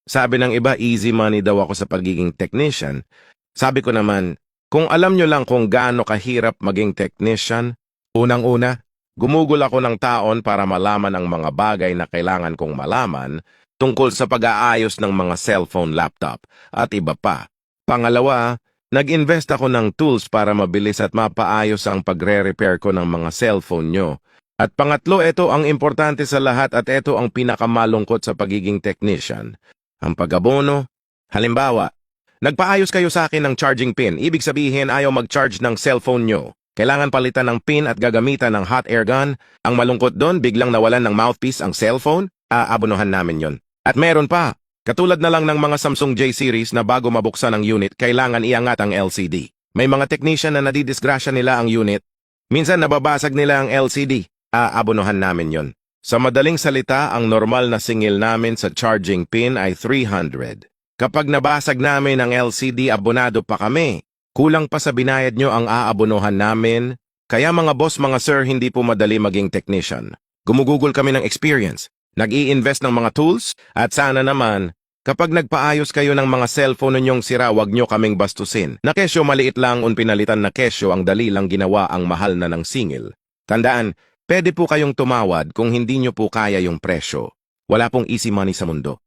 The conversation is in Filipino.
Sabi ng iba, easy money daw ako sa pagiging technician. Sabi ko naman, kung alam nyo lang kung gaano kahirap maging technician, unang-una, gumugol ako ng taon para malaman ang mga bagay na kailangan kong malaman tungkol sa pag-aayos ng mga cellphone, laptop at iba pa. Pangalawa, nag-invest ako ng tools para mabilis at mapaayos ang pagre-repair ko ng mga cellphone nyo. At pangatlo, ito ang importante sa lahat at ito ang pinakamalungkot sa pagiging technician. Ang pag-abono. Halimbawa, nagpaayos kayo sa akin ng charging pin. Ibig sabihin ayaw mag-charge ng cellphone nyo. Kailangan palitan ng pin at gagamitan ng hot air gun. Ang malungkot doon, biglang nawalan ng mouthpiece ang cellphone. Aabonohan namin yon. At meron pa, katulad na lang ng mga Samsung J series na bago mabuksan ang unit, kailangan iangat ang LCD. May mga technician na nadidisgrasya nila ang unit. Minsan nababasag nila ang LCD. Aabonohan namin yon. Sa madaling salita, ang normal na singil namin sa charging pin ay 300. Kapag nabasag namin ang LCD, abonado pa kami. Kulang pa sa binayad nyo ang aabonohan namin. Kaya mga boss, mga sir, hindi po madali maging technician. Gumugugol kami ng experience. Nag-i-invest ng mga tools. At sana naman, kapag nagpaayos kayo ng mga cellphone ninyong sira, wag nyo kaming bastusin. Na kesyo maliit lang un pinalitan na kesyo, ang dali lang ginawa ang mahal na ng singil. Tandaan, pwede po kayong tumawad kung hindi nyo po kaya yung presyo. Wala pong easy money sa mundo.